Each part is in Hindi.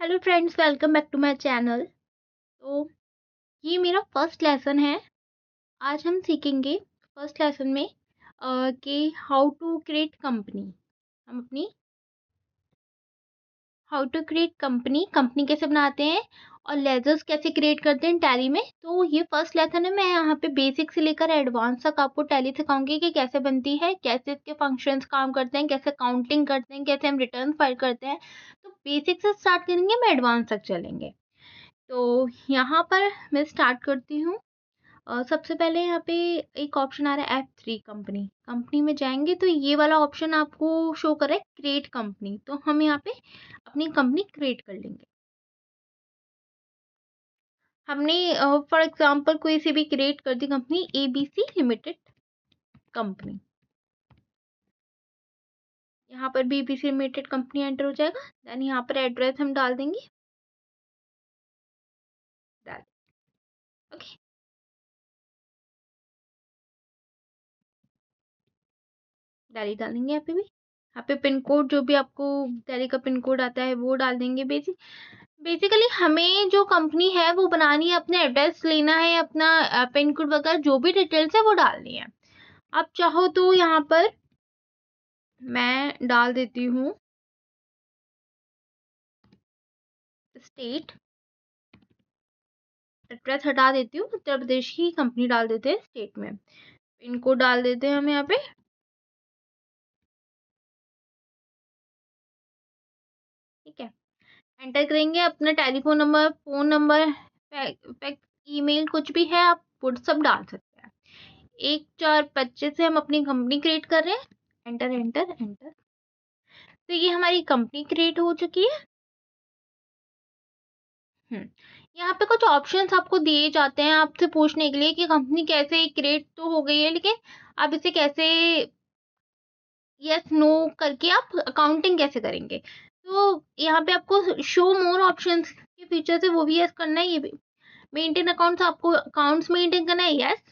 Hello friends, welcome back to my channel. तो ये मेरा फर्स्ट लेसन है। आज हम सीखेंगे फर्स्ट लेसन में कि हाउ टू क्रिएट कंपनी। हम अपनी how to create company company कैसे बनाते हैं और लेजर्स कैसे क्रिएट करते हैं टैली में। तो ये फर्स्ट लेसन है। मैं यहाँ पे बेसिक से लेकर एडवांस तक आपको टैली सिखाऊंगी कि कैसे बनती है, कैसे इसके फंक्शंस काम करते हैं, कैसे काउंटिंग करते हैं, कैसे हम रिटर्न फाइल करते हैं। तो बेसिक से स्टार्ट करेंगे, मैं एडवांस तक चलेंगे। तो यहाँ पर मैं स्टार्ट करती हूँ। सबसे पहले यहाँ पे एक ऑप्शन आ रहा है F3 कंपनी। कंपनी में जाएंगे तो ये वाला ऑप्शन आपको शो कर रहा है क्रिएट कंपनी। तो हम यहाँ पे अपनी कंपनी क्रिएट कर लेंगे। हमने फॉर एग्जांपल कोई सी भी क्रिएट कर दी कंपनी, ABC लिमिटेड कंपनी। यहाँ पर भी ABC लिमिटेड कंपनी एंटर हो जाएगा। देन यहाँ पर एड्रेस हम डाल देंगे। डाल ओके, दिल्ली डालेंगे यहाँ पे भी। यहाँ पे पिन कोड जो भी आपको दिल्ली का पिन कोड आता है वो डाल देंगे। बेसिकली हमें जो कंपनी है वो बनानी है, अपने एड्रेस लेना है, अपना पिन कोड वगैरह जो भी डिटेल्स है वो डालनी है। आप चाहो तो यहाँ पर मैं डाल देती हूँ स्टेट। एड्रेस हटा देती हूँ, उत्तर प्रदेश की कंपनी डाल देते हैं स्टेट में। पिन कोड डाल देते हैं हम यहाँ पे। ठीक है, एंटर करेंगे अपना telephone number, phone number, email कुछ भी है आप वो सब डाल सकते हैं। 1/4/25 से हम अपनी कंपनी क्रिएट कर रहे हैं। Enter enter enter. तो ये हमारी कंपनी क्रिएट हो चुकी है। यहाँ पे कुछ ऑप्शंस आपको दिए जाते हैं आपसे पूछने के लिए कि कंपनी कैसे क्रिएट तो हो गई है, लेकिन आप इसे कैसे यस नो करके आप अकाउंटिंग कैसे करेंगे। तो यहाँ पे आपको शो मोर ऑप्शंस के फीचर है, वो भी यस करना है। ये भी मेंटेन अकाउंट्स, आपको अकाउंट्स मेंटेन करना है, yes.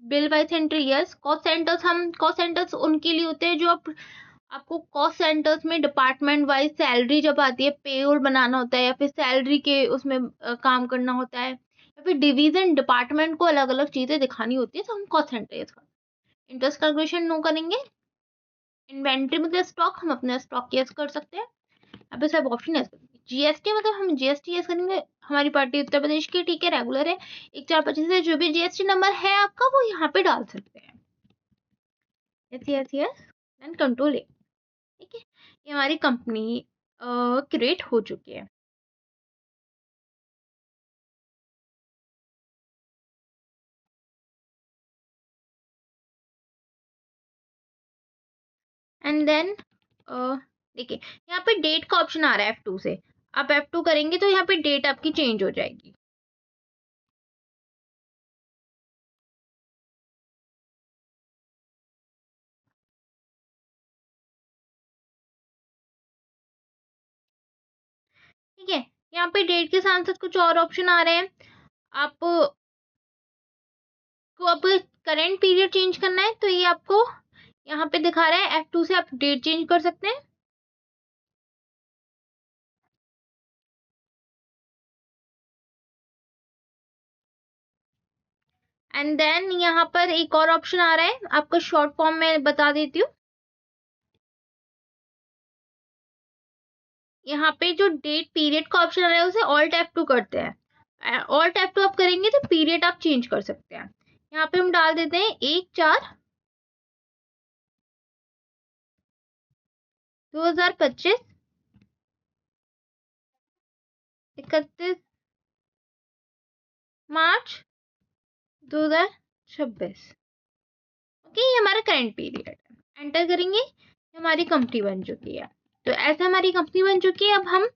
Bill wise entry, yes. Cost centres, हम कॉस्ट सेंटर्स उनके लिए होते हैं जो आपको कॉस्ट सेंटर्स में डिपार्टमेंट वाइज सैलरी जब आती है, पेरोल बनाना होता है या फिर सैलरी के उसमें काम करना होता है, या फिर डिवीजन डिपार्टमेंट को अलग अलग चीजें दिखानी होती है, तो हम कॉस्ट सेंटर यूज करते हैं। इंटरेस्ट कैलकुलेशन नो करेंगे। इन्वेंट्री मतलब स्टॉक, हम अपना स्टॉक यस कर सकते हैं। अब सब ऑप्शन यस करेंगे। जीएसटी मतलब हम जीएसटी यस करेंगे। हमारी पार्टी उत्तर प्रदेश की, ठीक है, रेगुलर है। 1/4/25 से जो भी जीएसटी नंबर है आपका वो यहाँ पे डाल सकते हैं। Yes yes yes and control ए। ठीक है, ये हमारी कंपनी क्रिएट हो चुकी है। एंड देन देखिए यहाँ पे डेट का ऑप्शन आ रहा है F2 से। आप F2 करेंगे तो यहाँ पे डेट आपकी चेंज हो जाएगी। ठीक है, यहाँ पे डेट के साथ साथ कुछ और ऑप्शन आ रहे हैं। आपको अब करंट पीरियड चेंज करना है तो ये आपको यहाँ पे दिखा रहा है। F2 से आप डेट चेंज कर सकते हैं। एंड देन यहाँ पर एक और ऑप्शन आ रहा है, आपका शॉर्ट फॉर्म में बता देती हूँ। यहाँ पे जो डेट पीरियड का ऑप्शन आ रहा है उसे ऑल्ट F2 करते हैं। ऑल्ट F2 आप करेंगे तो पीरियड आप चेंज कर सकते हैं। यहाँ पे हम डाल देते हैं 1/4/2025, 31 मार्च 2026। ओके, ये हमारा करंट पीरियड है। एंटर करेंगे, हमारी कंपनी बन चुकी है। तो ऐसे हमारी कंपनी बन चुकी है। अब हम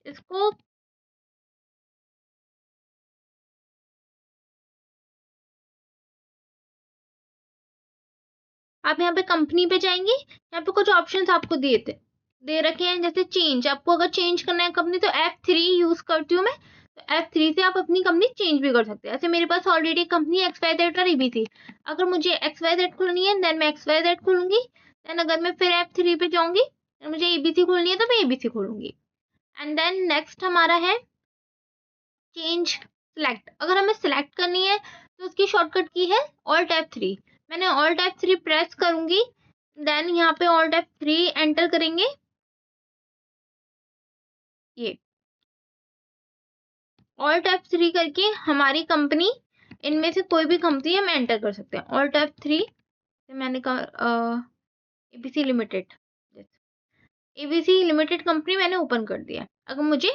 इसको आप यहाँ पे कंपनी पे जाएंगे। यहाँ पे कुछ ऑप्शंस आपको दे रखे हैं, जैसे चेंज। आपको अगर चेंज करना है कंपनी तो F3 यूज करती हूँ मैं। तो F3 से आप अपनी कंपनी चेंज भी कर सकते हैं। ऐसे मेरे पास ऑलरेडी कंपनी XYZ और ABC। अगर मुझे XYZ खोलनी है देन मैं XYZ खोलूंगी। देन अगर मैं फिर F3 पे जाऊंगी, मुझे ABC खोलनी है तो मैं ABC खोलूंगी। एंड देन नेक्स्ट हमारा है चेंज सिलेक्ट। अगर हमें सिलेक्ट करनी है तो उसकी शॉर्टकट की है ऑल्ट F3। मैंने ऑल्ट F3 प्रेस करूंगी, देन यहाँ पे ऑल्ट F3 एंटर करेंगे। ये ऑल्ट F3 करके हमारी कंपनी, इनमें से कोई भी कंपनी हम एंटर कर सकते हैं। ऑल्ट F3 से मैंने कहा ABC limited, ABC limited company मैंने ओपन कर दिया। अगर मुझे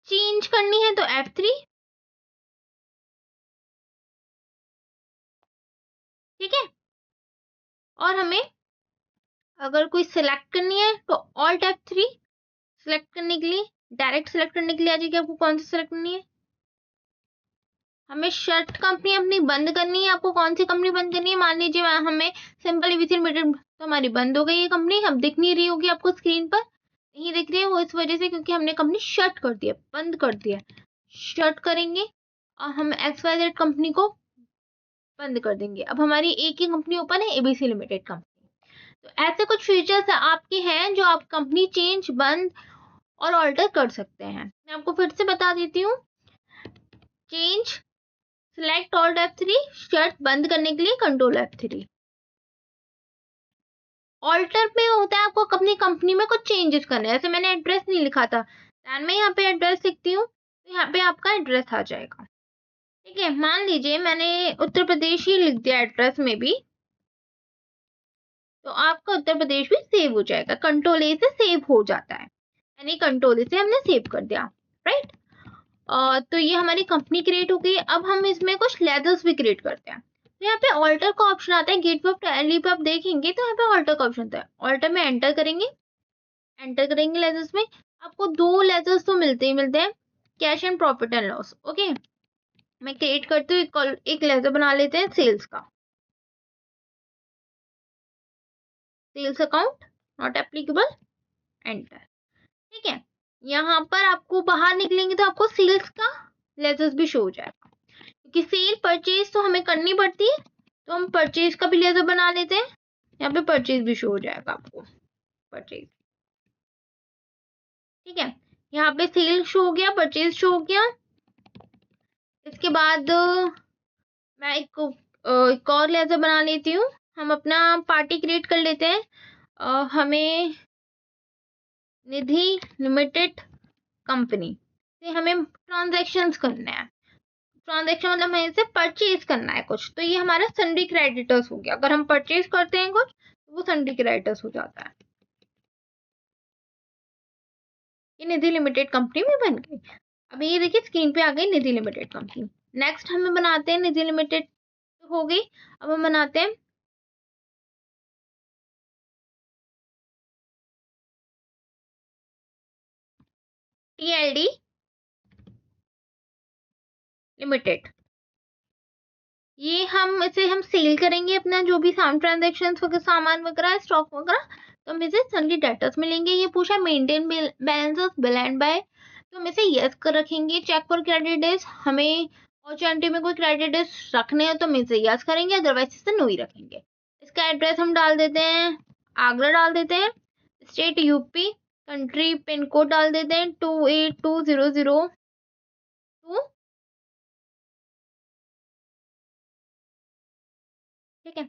चेंज करनी है तो F3, ठीक है। और हमें अगर कोई सिलेक्ट करनी है तो ऑल्ट F3 सिलेक्ट करने के लिए, डायरेक्ट सिलेक्ट करने के लिए आ जाएगी आपको कौन सी सिलेक्ट करनी है। हमें शर्ट कंपनी अपनी बंद करनी है, आपको कौन सी कंपनी बंद करनी है। मान लीजिए हमें सिंपल एबीसी लिमिटेड, तो हमारी बंद हो गई ये कंपनी, अब दिख नहीं रही होगी आपको स्क्रीन पर, नहीं दिख रही है वो इस वजह से क्योंकि हमने कंपनी शट कर दिया, बंद कर दिया। शट करेंगे और हम XYZ कंपनी को बंद कर देंगे। अब हमारी एक ही कंपनी ओपन है, एबीसी लिमिटेड कंपनी। तो ऐसे कुछ फीचर्स आपके हैं जो आप कंपनी चेंज, बंद और ऑल्टर कर सकते हैं। मैं आपको फिर से बता देती हूँ। Change select alt F3, shirt बंद करने के लिए कंट्रोल F3। ऑल्टर पे होता है आपको अपनी कंपनी में कुछ चेंजेस करने, जैसे मैंने एड्रेस नहीं लिखा था, दैन मैं यहाँ पे एड्रेस लिखती हूँ तो यहाँ पे आपका एड्रेस आ जाएगा। ठीक है, मान लीजिए मैंने उत्तर प्रदेश ही लिख दिया एड्रेस में भी, तो आपका उत्तर प्रदेश भी सेव हो जाएगा। कंट्रोल A से सेव हो जाता है, यानी कंट्रोल A से हमने सेव कर दिया, राइट। तो ये हमारी कंपनी क्रिएट हो गई। अब हम इसमें कुछ लेजर्स भी क्रिएट करते हैं। तो यहाँ पे ऑल्टर का ऑप्शन आता है, गेटवे ऑफ टैली पे आप देखेंगे तो यहाँ पे ऑल्टर का ऑप्शन आता है। ऑल्टर में एंटर करेंगे, एंटर करेंगे लेजर्स में, आपको 2 लेजर्स तो मिलते हैं, cash and profit and loss. Okay, मैं क्रिएट करती हूँ, एक लेजर बना लेते हैं सेल्स का। Sales account not applicable, enter. ठीक है, यहाँ पर आपको बाहर निकलेंगे तो आपको सेल्स का लेजर्स भी शो हो जाएगा, क्योंकि सेल परचेज तो हमें करनी पड़ती है, तो हम परचेज का भी लेजर बना लेते हैं। यहाँ पे परचेज भी शो हो जाएगा आपको, परचेज। ठीक है, यहाँ पे सेल शो हो गया, परचेज शो हो गया। इसके बाद मैं एक और लेजर बना लेती हूँ। हम अपना पार्टी क्रिएट कर लेते हैं। हमें निधि लिमिटेड कंपनी से हमें ट्रांजैक्शंस करने हैं। ट्रांजैक्शन मतलब हमें इसे परचेज करना है कुछ, तो ये हमारा सन्डी क्रेडिटर्स हो गया। अगर हम परचेज करते हैं कुछ तो वो सन्डी क्रेडिटर्स हो जाता है। ये निधि लिमिटेड कंपनी में बन गई। अभी ये देखिए स्क्रीन पे आ गई निधि लिमिटेड कंपनी। नेक्स्ट हमें बनाते हैं, निधि लिमिटेड हो गई, अब हम बनाते हैं TLD लिमिटेड। ये हम सेल करेंगे अपना जो भी ट्रांजेक्शन वगैरह, सामान वगैरह, स्टॉक वगैरह, तो हम इसे सन्डी डेटर्स मिलेंगे। ये पूछा maintain balances bill and by, तो हम इसे यस कर रखेंगे। चेक फॉर क्रेडिट डेज, हमें अपॉर्चुनिटी में कोई क्रेडिट डेज रखने हैं तो हम इसे यस करेंगे, अदरवाइज इसे नो ही रखेंगे। इसका एड्रेस हम डाल देते हैं, आगरा डाल देते हैं, state UP, country pin code डाल देते हैं 282002। ठीक है,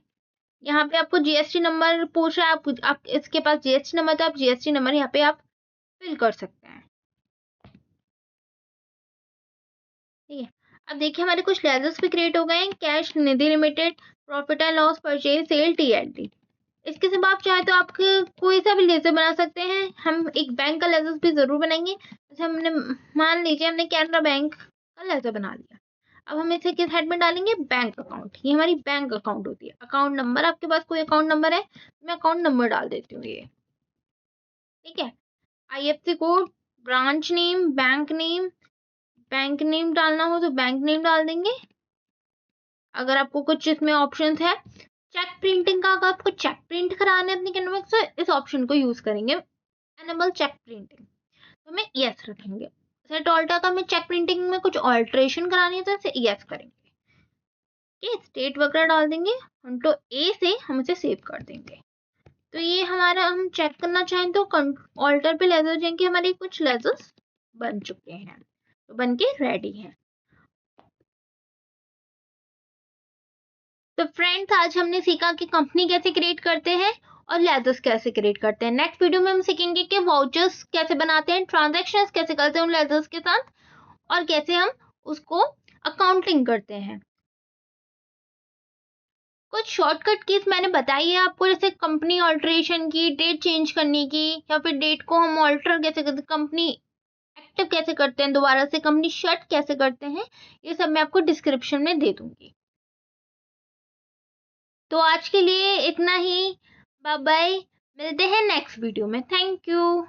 यहाँ पे आपको जीएसटी नंबर पूछ रहा है, आप इसके पास जीएसटी नंबर, तो आप जीएसटी नंबर यहाँ पे आप फिल कर सकते हैं। ठीक है, अब देखिए हमारे कुछ लेजर्स भी क्रिएट हो गए हैं। Cash, Nidhi limited, profit and loss, purchase, sale, TLD। इसके सिवा आप चाहे तो आप कोई सा भी लेजर बना सकते हैं। हम एक बैंक का लेजर भी जरूर बनाएंगे। जैसे हमने मान लीजिए हमने कैनरा बैंक का लेजर बना लिया, अब हम इसे किस हेड में डालेंगे, बैंक अकाउंट। ये हमारी बैंक अकाउंट होती है। अकाउंट नंबर, आपके पास कोई अकाउंट नंबर है, मैं अकाउंट नंबर डाल देती हूँ ये। ठीक है, IFSC code, branch name, bank name डालना हो तो बैंक नेम डाल देंगे। अगर आपको कुछ इसमें ऑप्शंस है, चेक प्रिंटिंग का, अगर आपको चेक प्रिंट कराना है अपने कैनवा से, इस ऑप्शन को यूज करेंगे, एनेबल चेक प्रिंटिंग, तो हमें यस रखेंगे। सेट ऑल्टर का हमें चेक प्रिंटिंग में कुछ ऑल्ट्रेशन करानी है तो इसे यस करेंगे। ठीक है, स्टेट वगैरह डाल देंगे, तो A से हम इसे सेव कर देंगे। तो ये हमारा हम चेक करना चाहें तो ऑल्टर पे लेजर जाएंगे, हमारे कुछ लेजर्स बन चुके हैं, तो बन के रेडी हैं। तो फ्रेंड्स आज हमने सीखा कि कंपनी कैसे क्रिएट करते हैं और लेजर्स कैसे क्रिएट करते हैं। नेक्स्ट वीडियो में हम सीखेंगे कि वाउचर्स कैसे बनाते हैं, ट्रांजैक्शंस कैसे करते हैं उन लेजर्स के साथ, और कैसे हम उसको अकाउंटिंग करते हैं। कुछ शॉर्टकट कीज मैंने बताई है आपको, जैसे कंपनी ऑल्टरेशन की, डेट चेंज करने की, या फिर डेट को हम ऑल्टर कैसे करते, कंपनी एक्टिव कैसे करते हैं, दोबारा से कंपनी शट कैसे करते हैं, ये सब मैं आपको डिस्क्रिप्शन में दे दूंगी। तो आज के लिए इतना ही, बाय बाय, मिलते हैं नेक्स्ट वीडियो में। Thank you.